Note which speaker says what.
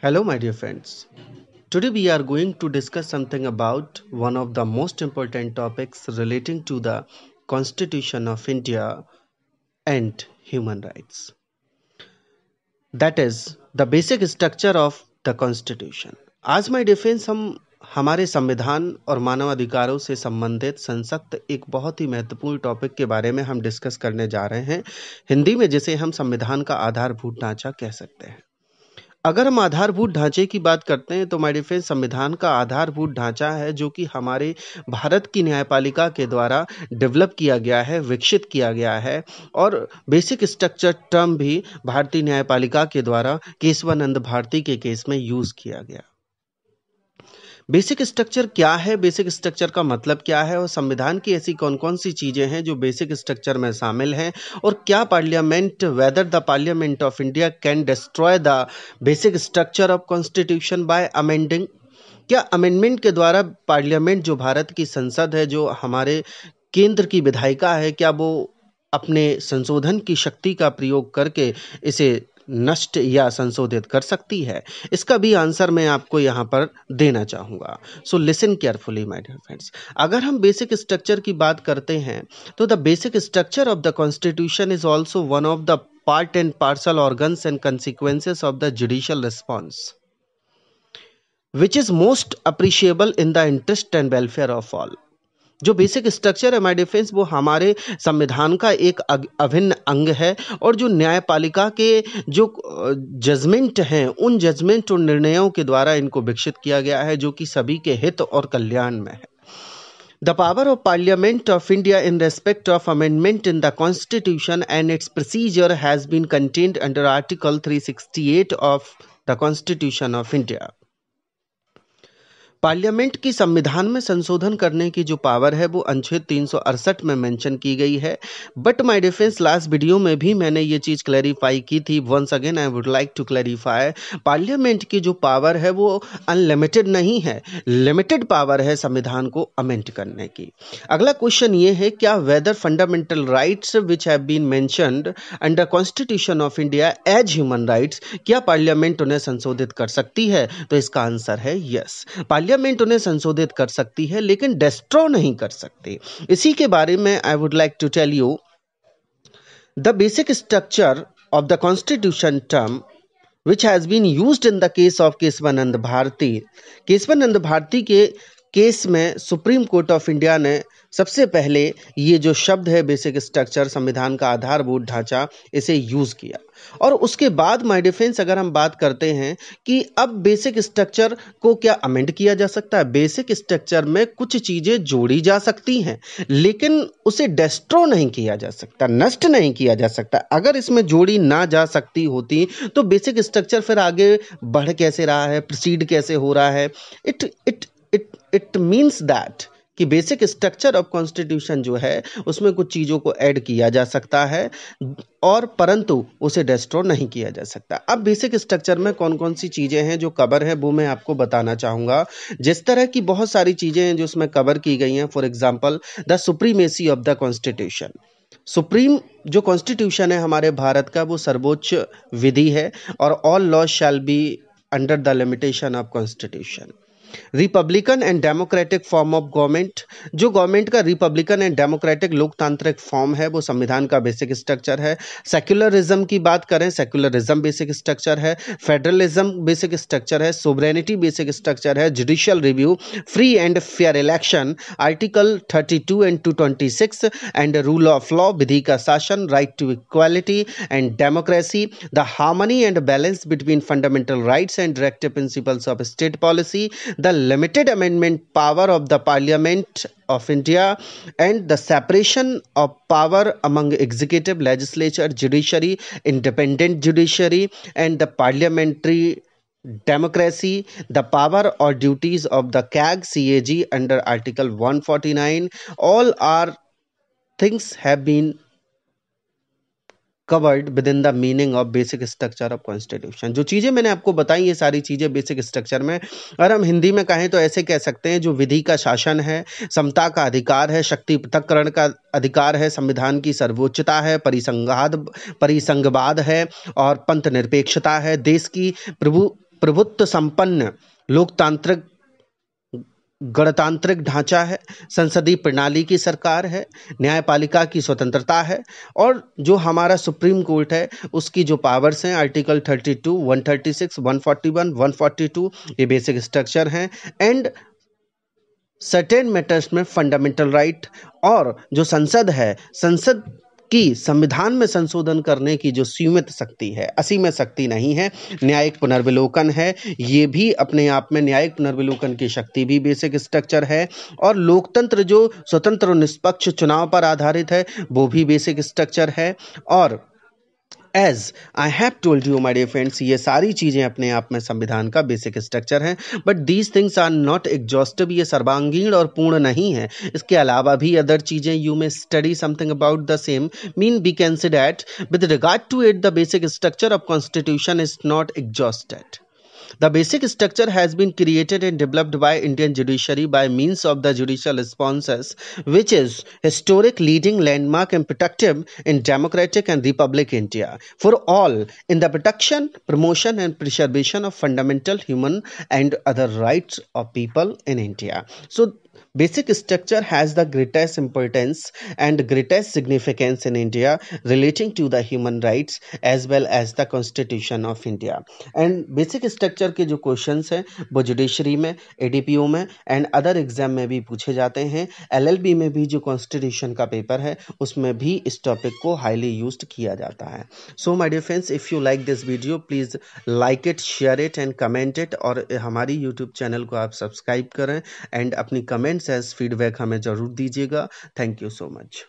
Speaker 1: Hello, my dear friends. Today we are going to discuss something about one of the most important topics relating to the Constitution of India and human rights. That is the basic structure of the Constitution. आज my dear friends हम हमारे संविधान और मानव अधिकारों से संबंधित संसक्त एक बहुत ही महत्वपूर्ण टॉपिक के बारे में हम डिस्कस करने जा रहे हैं हिंदी में जिसे हम संविधान का आधारभूत ढांचा कह सकते हैं। अगर हम आधारभूत ढांचे की बात करते हैं तो माय डियर फ्रेंड्स संविधान का आधारभूत ढांचा है जो कि हमारे भारत की न्यायपालिका के द्वारा डेवलप किया गया है, विकसित किया गया है और बेसिक स्ट्रक्चर टर्म भी भारतीय न्यायपालिका के द्वारा केशवानंद भारती के केस में यूज किया गया। बेसिक स्ट्रक्चर क्या है, बेसिक स्ट्रक्चर का मतलब क्या है और संविधान की ऐसी कौन कौन सी चीजें हैं जो बेसिक स्ट्रक्चर में शामिल हैं और क्या parliament whether the parliament of India can destroy the basic structure of constitution bye amending, क्या अमेंडमेंट के द्वारा पार्लियामेंट जो भारत की संसद है, जो हमारे केंद्र की विधायिका है, क्या वो अपने संशोधन की शक्ति का प्रयोग करके इसे नष्ट या संशोधित कर सकती है? इसका भी आंसर मैं आपको यहाँ पर देना चाहूँगा। So listen carefully my dear friends. अगर हम बेसिक स्ट्रक्चर की बात करते हैं तो the basic structure of the constitution is also one of the part and parcel organs and consequences of the judicial response which is most appreciable in the interest and welfare of all. जो basic structure है my dear friends वो हमारे संविधान का एक अभिन्न अंग है और जो न्यायपालिका के जो जजमेंट हैं उन जजमेंट और निर्णयों के द्वारा इनको विकसित किया गया है जो कि सभी के हित और कल्याण में है। The power of Parliament of India in respect of amendment in the Constitution and its procedure has been contained under Article 368 of the Constitution of India. Parliament की संविधान में संशोधन करने की जो पावर है वो अनुच्छेद 368 में मेंशन की गई है। But my defence last video में भी मैंने ये चीज़ क्लैरिफाई की थी। Once again I would like to clarify, parliament की जो पावर है वो अनलिमिटेड नहीं है, लिमिटेड पावर है संविधान को अमेंड करने की। अगला क्वेश्चन ये है, क्या whether fundamental rights which have been mentioned under constitution of India as human rights, क्या पार्लियामेंट उन्हें संशोधित कर सकती है? तो इसका आंसर है यस, पार्लियामेंट उन्हें संशोधित कर सकती है लेकिन डिस्ट्रॉ नहीं कर सकती। इसी के बारे में I would like to tell you the basic structure of the constitution term which has been used in the case of Keshavananda Bharati. Keshavananda Bharati के केस में सुप्रीम कोर्ट ऑफ इंडिया ने सबसे पहले ये जो शब्द है बेसिक स्ट्रक्चर, संविधान का आधारभूत ढांचा, इसे यूज किया और उसके बाद माय डिफेंस अगर हम बात करते हैं कि अब बेसिक स्ट्रक्चर को क्या अमेंड किया जा सकता है, बेसिक स्ट्रक्चर में कुछ चीजें जोड़ी जा सकती हैं लेकिन उसे डिस्ट्रॉ नहीं किया जा सकता, नष्ट नहीं किया जा सकता। अगर इसमें जोड़ी ना जा सकती होती तो बेसिक स्ट्रक्चर फिर आगे बढ़ कैसे रहा है, प्रोसीड कैसे हो रहा है? इट मीन्स दैट कि बेसिक स्ट्रक्चर ऑफ कॉन्स्टिट्यूशन जो है उसमें कुछ चीज़ों को ऐड किया जा सकता है और परंतु उसे डिस्ट्रॉ नहीं किया जा सकता। अब बेसिक स्ट्रक्चर में कौन कौन सी चीज़ें हैं जो कवर है वो मैं आपको बताना चाहूँगा। जिस तरह की बहुत सारी चीज़ें हैं जो उसमें कवर की गई हैं, for example the supremacy of the constitution. Supreme जो कॉन्स्टिट्यूशन है हमारे भारत का वो सर्वोच्च विधि है और all laws shall be under the limitation of constitution. Republican and democratic form of government, जो गवर्नमेंट का रिपब्लिकन एंड डेमोक्रेटिक लोकतांत्रिक फॉर्म है वो संविधान का बेसिक स्ट्रक्चर है। सेक्युलरिज्म की बात करें, सेक्युलरिज्म बेसिक स्ट्रक्चर है। फेडरलिज्म बेसिक स्ट्रक्चर है। सोवरेनिटी बेसिक स्ट्रक्चर है। Judicial review, free and fair election, article 32 and 226 and rule of law, विधि का शासन, right to equality and democracy, the harmony and balance between fundamental rights and directive principles of state policy, the limited amendment power of the Parliament of India and the separation of power among executive, legislature, judiciary, independent judiciary and the parliamentary democracy, the power or duties of the CAG under Article 149, all are things have been covered with in the meaning of basic structure of constitution. जो चीज़ें मैंने आपको बताई ये सारी चीज़ें basic structure में, और हम हिंदी में कहें तो ऐसे कह सकते हैं जो विधि का शासन है, समता का अधिकार है, शक्ति पृथक्करण का अधिकार है, संविधान की सर्वोच्चता है, परिसंघवाद है और पंथ निरपेक्षता है, देश की प्रभुत्व संपन्न लोकतांत्रिक गणतांत्रिक ढांचा है, संसदीय प्रणाली की सरकार है, न्यायपालिका की स्वतंत्रता है, और जो हमारा सुप्रीम कोर्ट है उसकी जो पावर्स हैं आर्टिकल 32, 136, 141, 142 ये बेसिक स्ट्रक्चर हैं, एंड सर्टेन मैटर्स में फंडामेंटल राइट। और जो संसद है, संसद की संविधान में संशोधन करने की जो सीमित शक्ति है, असीमित शक्ति नहीं है। न्यायिक पुनर्विलोकन है, ये भी अपने आप में न्यायिक पुनर्विलोकन की शक्ति भी बेसिक स्ट्रक्चर है। और लोकतंत्र जो स्वतंत्र और निष्पक्ष चुनाव पर आधारित है वो भी बेसिक स्ट्रक्चर है। और as I have told you my dear friends, ये सारी चीज़ें अपने आप में संविधान का बेसिक स्ट्रक्चर हैं, but these things are not exhaustive, ये सर्वांगीण और पूर्ण नहीं है। इसके अलावा भी अदर चीज़ें यू में study something about the same, mean we can say that with regard to it the basic structure of constitution is not exhausted. The basic structure has been created and developed by Indian judiciary by means of the judicial responses, which is historic, leading, landmark, and protective in democratic and republic India for all in the protection, promotion, and preservation of fundamental human and other rights of people in India. So basic structure has the greatest importance and greatest significance in India relating to the human rights as well as the Constitution of India. And basic structure के जो questions हैं वो judiciary में, ADPO में and other exam में भी पूछे जाते हैं। एलएलबी में भी जो कॉन्स्टिट्यूशन का पेपर है उसमें भी इस टॉपिक को हाईली यूज्ड किया जाता है। So my dear friends, if you like this video please like it, share it and comment it, और हमारी यूट्यूब चैनल को आप सब्सक्राइब करें एंड अपनी कमेंट्स एज फीडबैक हमें ज़रूर दीजिएगा। Thank you so much.